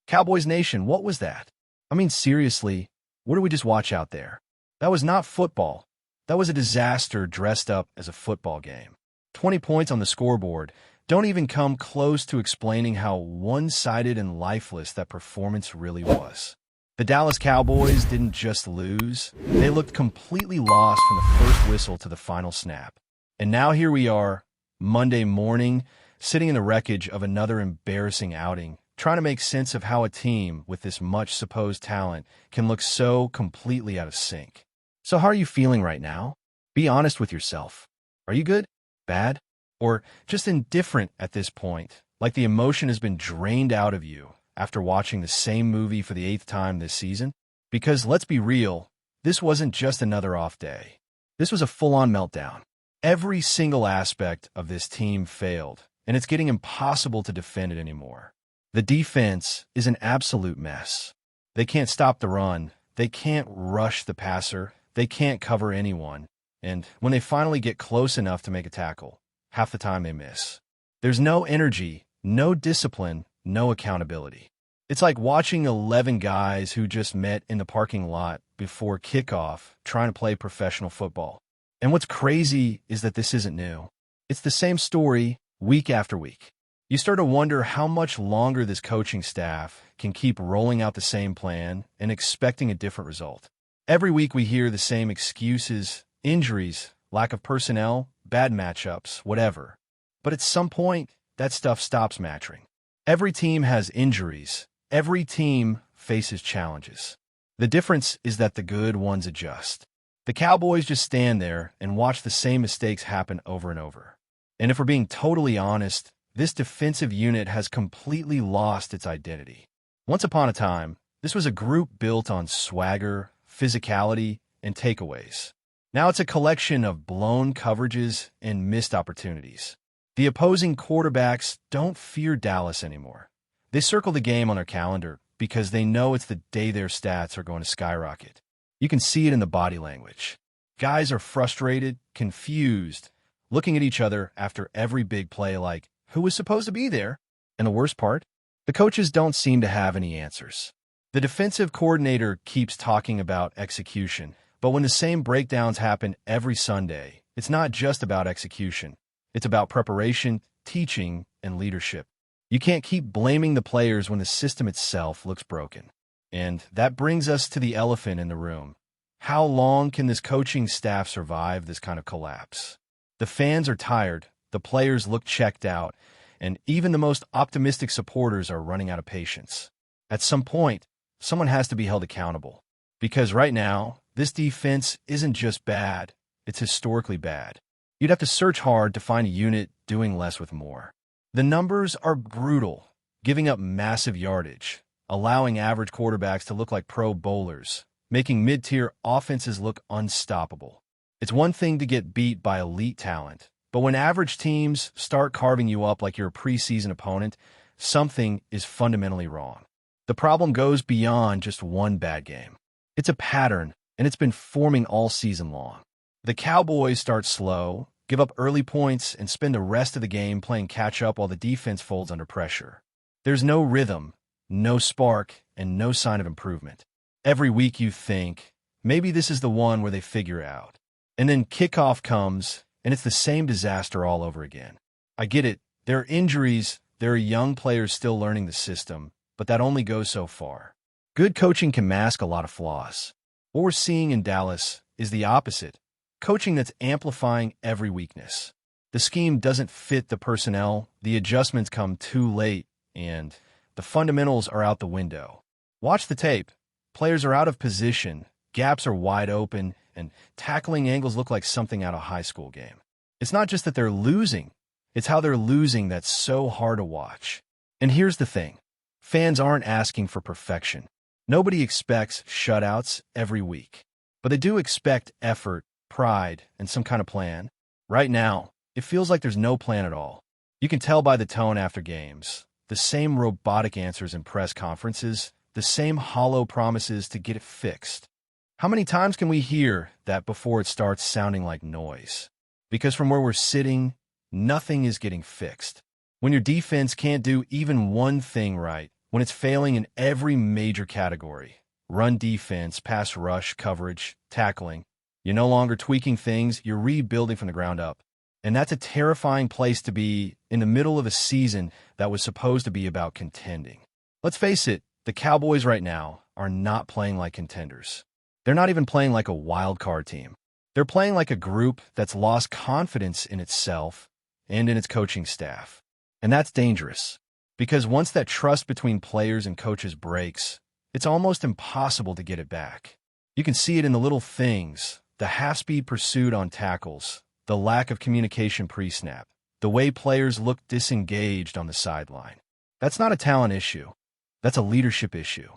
Cowboys Nation, what was that? I mean, seriously, what did we just watch out there? That was not football. That was a disaster dressed up as a football game. 20 points on the scoreboard don't even come close to explaining how one-sided and lifeless that performance really was. The Dallas Cowboys didn't just lose, they looked completely lost from the first whistle to the final snap. And now here we are, Monday morning, sitting in the wreckage of another embarrassing outing, trying to make sense of how a team with this much supposed talent can look so completely out of sync. So how are you feeling right now? Be honest with yourself. Are you good? Bad? Or just indifferent at this point, like the emotion has been drained out of you after watching the same movie for the 8th time this season? Because let's be real, this wasn't just another off day. This was a full-on meltdown. Every single aspect of this team failed, and it's getting impossible to defend it anymore. The defense is an absolute mess. They can't stop the run. They can't rush the passer. They can't cover anyone. And when they finally get close enough to make a tackle, half the time they miss. There's no energy, no discipline, no accountability. It's like watching 11 guys who just met in the parking lot before kickoff trying to play professional football. And what's crazy is that this isn't new. It's the same story week after week. You start to wonder how much longer this coaching staff can keep rolling out the same plan and expecting a different result. Every week we hear the same excuses, injuries, lack of personnel, bad matchups, whatever. But at some point, that stuff stops mattering. Every team has injuries. Every team faces challenges. The difference is that the good ones adjust. The Cowboys just stand there and watch the same mistakes happen over and over. And if we're being totally honest, this defensive unit has completely lost its identity. Once upon a time, this was a group built on swagger, physicality, and takeaways. Now it's a collection of blown coverages and missed opportunities. The opposing quarterbacks don't fear Dallas anymore. They circle the game on their calendar because they know it's the day their stats are going to skyrocket. You can see it in the body language. Guys are frustrated, confused, looking at each other after every big play like, who was supposed to be there? And the worst part? The coaches don't seem to have any answers. The defensive coordinator keeps talking about execution, but when the same breakdowns happen every Sunday, it's not just about execution. It's about preparation, teaching, and leadership. You can't keep blaming the players when the system itself looks broken. And that brings us to the elephant in the room. How long can this coaching staff survive this kind of collapse? The fans are tired, the players look checked out, and even the most optimistic supporters are running out of patience. At some point, someone has to be held accountable. Because right now, this defense isn't just bad, it's historically bad. You'd have to search hard to find a unit doing less with more. The numbers are brutal, giving up massive yardage, allowing average quarterbacks to look like pro bowlers, making mid-tier offenses look unstoppable. It's one thing to get beat by elite talent, but when average teams start carving you up like you're a preseason opponent, something is fundamentally wrong. The problem goes beyond just one bad game. It's a pattern, and it's been forming all season long. The Cowboys start slow, give up early points, and spend the rest of the game playing catch-up while the defense folds under pressure. There's no rhythm, no spark, and no sign of improvement. Every week you think, maybe this is the one where they figure it out. And then kickoff comes, and it's the same disaster all over again. I get it. There are injuries, there are young players still learning the system, but that only goes so far. Good coaching can mask a lot of flaws. What we're seeing in Dallas is the opposite. Coaching that's amplifying every weakness. The scheme doesn't fit the personnel, the adjustments come too late, and the fundamentals are out the window. Watch the tape. Players are out of position, gaps are wide open, and tackling angles look like something out of a high school game. It's not just that they're losing, it's how they're losing that's so hard to watch. And here's the thing. Fans aren't asking for perfection. Nobody expects shutouts every week. But they do expect effort, pride, and some kind of plan. Right now, it feels like there's no plan at all. You can tell by the tone after games. The same robotic answers in press conferences, the same hollow promises to get it fixed. How many times can we hear that before it starts sounding like noise? Because from where we're sitting, nothing is getting fixed. When your defense can't do even one thing right, when it's failing in every major category: run defense, pass rush, coverage, tackling. You're no longer tweaking things, you're rebuilding from the ground up. And that's a terrifying place to be in the middle of a season that was supposed to be about contending. Let's face it, the Cowboys right now are not playing like contenders. They're not even playing like a wild card team. They're playing like a group that's lost confidence in itself and in its coaching staff. And that's dangerous, because once that trust between players and coaches breaks, it's almost impossible to get it back. You can see it in the little things: the half-speed pursuit on tackles, the lack of communication pre-snap, the way players look disengaged on the sideline. That's not a talent issue. That's a leadership issue.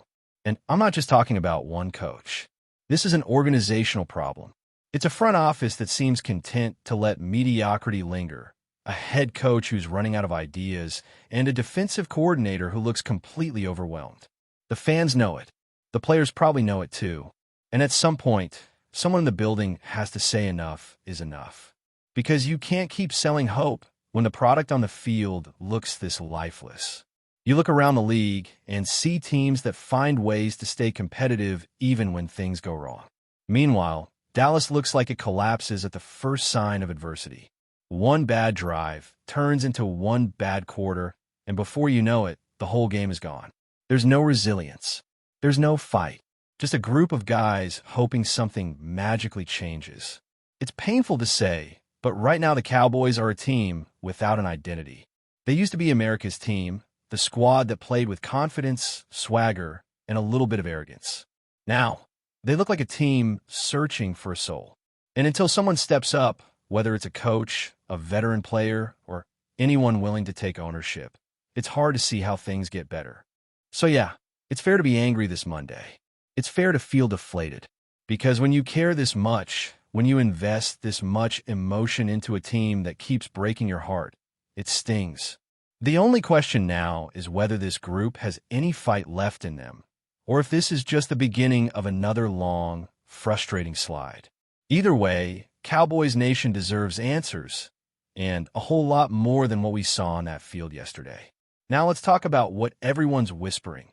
And I'm not just talking about one coach. This is an organizational problem. It's a front office that seems content to let mediocrity linger, a head coach who's running out of ideas, and a defensive coordinator who looks completely overwhelmed. The fans know it. The players probably know it too. And at some point, someone in the building has to say enough is enough. Because you can't keep selling hope when the product on the field looks this lifeless. You look around the league and see teams that find ways to stay competitive even when things go wrong. Meanwhile, Dallas looks like it collapses at the first sign of adversity. One bad drive turns into one bad quarter, and before you know it, the whole game is gone. There's no resilience. There's no fight. Just a group of guys hoping something magically changes. It's painful to say, but right now the Cowboys are a team without an identity. They used to be America's team, the squad that played with confidence, swagger, and a little bit of arrogance. Now, they look like a team searching for a soul. And until someone steps up, whether it's a coach, a veteran player, or anyone willing to take ownership, it's hard to see how things get better. So yeah, it's fair to be angry this Monday. It's fair to feel deflated. Because when you care this much, when you invest this much emotion into a team that keeps breaking your heart, it stings. The only question now is whether this group has any fight left in them, or if this is just the beginning of another long, frustrating slide. Either way, Cowboys Nation deserves answers, and a whole lot more than what we saw on that field yesterday. Now let's talk about what everyone's whispering.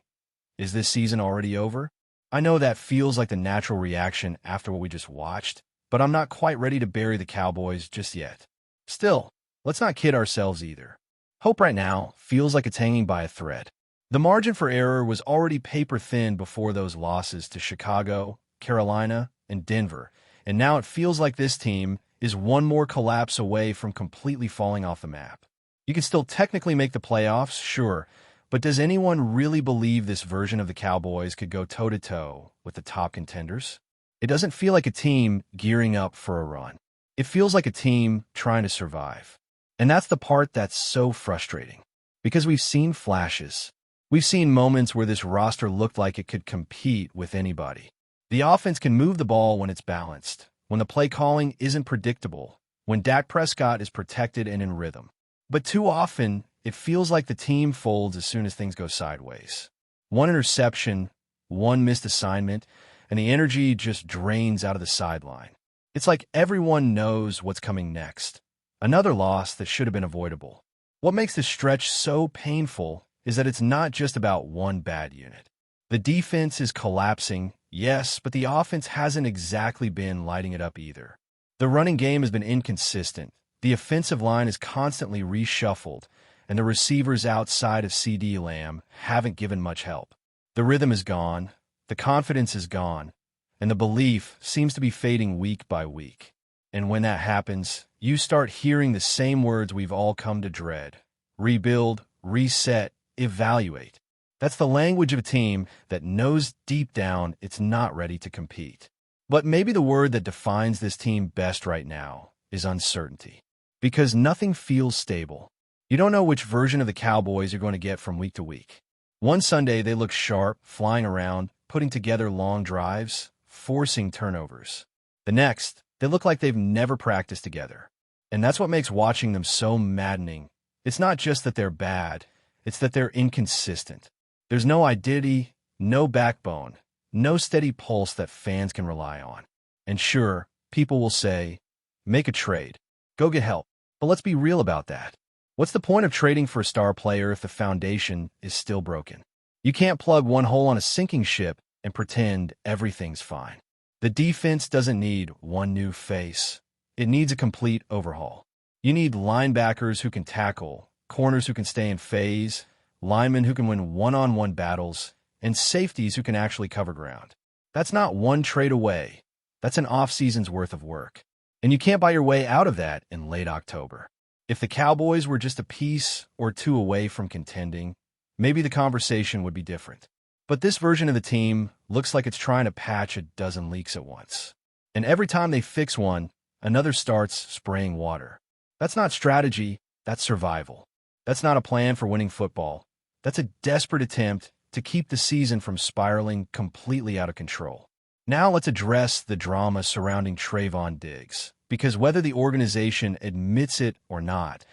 Is this season already over? I know that feels like the natural reaction after what we just watched, but I'm not quite ready to bury the Cowboys just yet. Still, let's not kid ourselves either. Hope right now feels like it's hanging by a thread. The margin for error was already paper thin before those losses to Chicago, Carolina, and Denver, and now it feels like this team is one more collapse away from completely falling off the map. You can still technically make the playoffs, sure, but does anyone really believe this version of the Cowboys could go toe-to-toe with the top contenders? It doesn't feel like a team gearing up for a run. It feels like a team trying to survive. And that's the part that's so frustrating. Because we've seen flashes. We've seen moments where this roster looked like it could compete with anybody. The offense can move the ball when it's balanced, when the play calling isn't predictable, when Dak Prescott is protected and in rhythm. But too often, it feels like the team folds as soon as things go sideways. One interception, one missed assignment, and the energy just drains out of the sideline. It's like everyone knows what's coming next. Another loss that should have been avoidable. What makes this stretch so painful is that it's not just about one bad unit. The defense is collapsing, yes, but the offense hasn't exactly been lighting it up either. The running game has been inconsistent. The offensive line is constantly reshuffled, and the receivers outside of CD Lamb haven't given much help. The rhythm is gone, the confidence is gone, and the belief seems to be fading week by week. And when that happens, you start hearing the same words we've all come to dread: rebuild, reset, evaluate. That's the language of a team that knows deep down it's not ready to compete. But maybe the word that defines this team best right now is uncertainty. Because nothing feels stable. You don't know which version of the Cowboys you're going to get from week to week. One Sunday they look sharp, flying around, putting together long drives, forcing turnovers. The next, they look like they've never practiced together. And that's what makes watching them so maddening. It's not just that they're bad, it's that they're inconsistent. There's no identity, no backbone, no steady pulse that fans can rely on. And sure, people will say, make a trade, go get help. But let's be real about that. What's the point of trading for a star player if the foundation is still broken? You can't plug one hole on a sinking ship and pretend everything's fine. The defense doesn't need one new face. It needs a complete overhaul. You need linebackers who can tackle, corners who can stay in phase, linemen who can win one-on-one battles, and safeties who can actually cover ground. That's not one trade away. That's an off-season's worth of work. And you can't buy your way out of that in late October. If the Cowboys were just a piece or two away from contending, maybe the conversation would be different. But this version of the team looks like it's trying to patch a dozen leaks at once. And every time they fix one, another starts spraying water. That's not strategy, that's survival. That's not a plan for winning football. That's a desperate attempt to keep the season from spiraling completely out of control. Now let's address the drama surrounding TREVON DIGGS, because whether the organization admits it or not,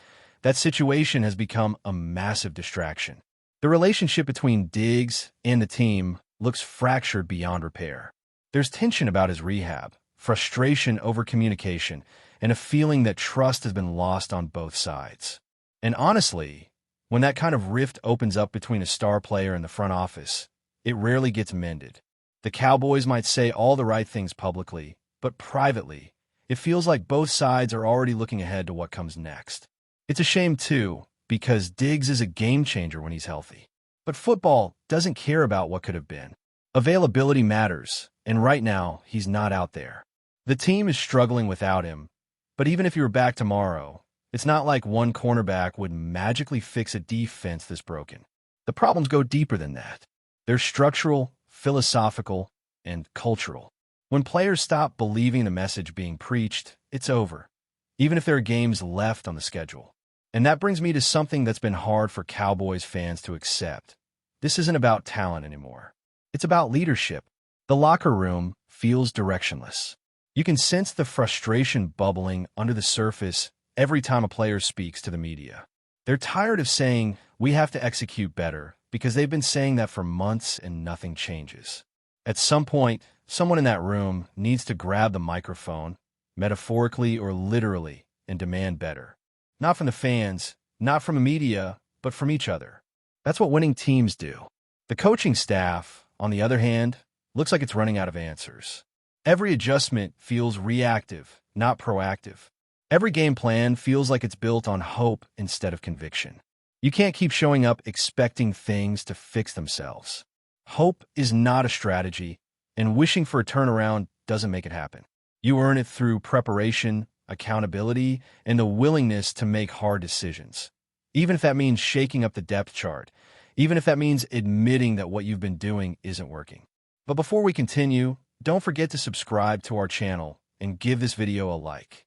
that situation has become a massive distraction. The relationship between DIGGS and the team looks fractured beyond repair. There's tension about his rehab, frustration over communication, and a feeling that trust has been lost on both sides. And honestly, when that kind of rift opens up between a star player and the front office, it rarely gets mended. The Cowboys might say all the right things publicly, but privately, it feels like both sides are already looking ahead to what comes next. It's a shame, too, because DIGGS is a game changer when he's healthy. But football doesn't care about what could have been. Availability matters, and right now, he's not out there. The team is struggling without him, but even if he were back tomorrow, it's not like one cornerback would magically fix a defense this broken. The problems go deeper than that. They're structural, philosophical, and cultural. When players stop believing the message being preached, it's over, even if there are games left on the schedule. And that brings me to something that's been hard for Cowboys fans to accept. This isn't about talent anymore. It's about leadership. The locker room feels directionless. You can sense the frustration bubbling under the surface every time a player speaks to the media. They're tired of saying, "We have to execute better," because they've been saying that for months and nothing changes. At some point, someone in that room needs to grab the microphone, metaphorically or literally, and demand better. Not from the fans, not from the media, but from each other. That's what winning teams do. The coaching staff, on the other hand, looks like it's running out of answers. Every adjustment feels reactive, not proactive. Every game plan feels like it's built on hope instead of conviction. You can't keep showing up expecting things to fix themselves. Hope is not a strategy, and wishing for a turnaround doesn't make it happen. You earn it through preparation, accountability, and the willingness to make hard decisions. Even if that means shaking up the depth chart, even if that means admitting that what you've been doing isn't working. But before we continue, don't forget to subscribe to our channel and give this video a like.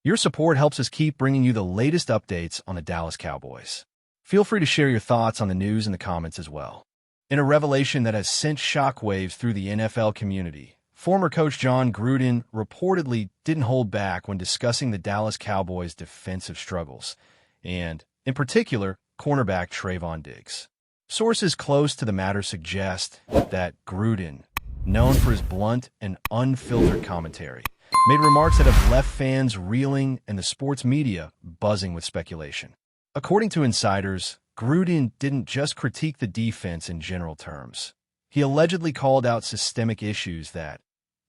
Your support helps us keep bringing you the latest updates on the Dallas Cowboys. Feel free to share your thoughts on the news in the comments as well. In a revelation that has sent shockwaves through the NFL community, former coach JON Gruden reportedly didn't hold back when discussing the Dallas Cowboys' defensive struggles, and, in particular, cornerback TREVON DIGGS. Sources close to the matter suggest that Gruden, known for his blunt and unfiltered commentary, made remarks that have left fans reeling and the sports media buzzing with speculation. According to insiders, Gruden didn't just critique the defense in general terms. He allegedly called out systemic issues that,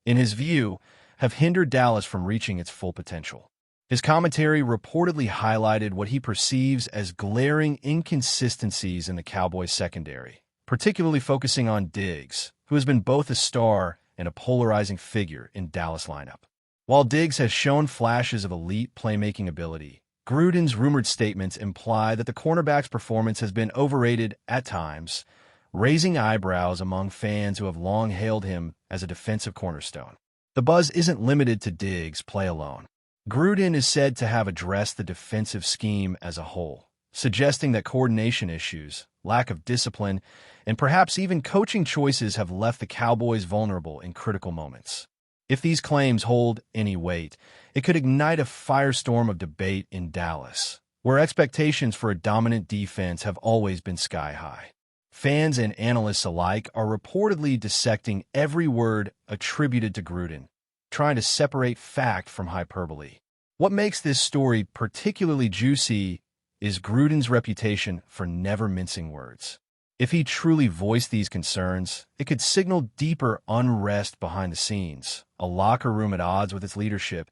in his view, have hindered Dallas from reaching its full potential. His commentary reportedly highlighted what he perceives as glaring inconsistencies in the Cowboys secondary, particularly focusing on DIGGS, who has been both a star and a polarizing figure in Dallas lineup. While DIGGS has shown flashes of elite playmaking ability, Gruden's rumored statements imply that the cornerback's performance has been overrated at times, raising eyebrows among fans who have long hailed him as a defensive cornerstone. The buzz isn't limited to DIGGS' play alone. Gruden is said to have addressed the defensive scheme as a whole, suggesting that coordination issues, lack of discipline, and perhaps even coaching choices have left the Cowboys vulnerable in critical moments. If these claims hold any weight, it could ignite a firestorm of debate in Dallas, where expectations for a dominant defense have always been sky high. Fans and analysts alike are reportedly dissecting every word attributed to Gruden, trying to separate fact from hyperbole. What makes this story particularly juicy is Gruden's reputation for never mincing words. If he truly voiced these concerns, it could signal deeper unrest behind the scenes, a locker room at odds with its leadership,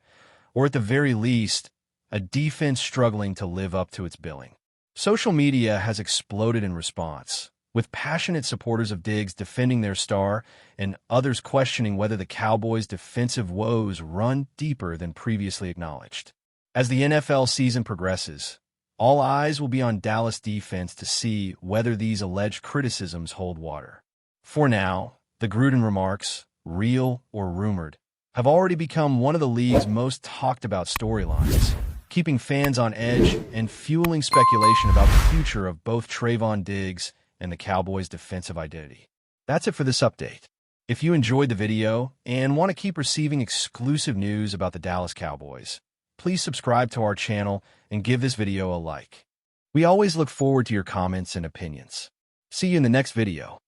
or at the very least, a defense struggling to live up to its billing. Social media has exploded in response, with passionate supporters of Diggs defending their star and others questioning whether the Cowboys' defensive woes run deeper than previously acknowledged. As the NFL season progresses, all eyes will be on Dallas defense to see whether these alleged criticisms hold water. For now, the Gruden remarks, real or rumored, have already become one of the league's most talked about storylines, keeping fans on edge and fueling speculation about the future of both TREVON DIGGS and the Cowboys' defensive identity. That's it for this update. If you enjoyed the video and want to keep receiving exclusive news about the Dallas Cowboys, please subscribe to our channel and give this video a like. We always look forward to your comments and opinions. See you in the next video.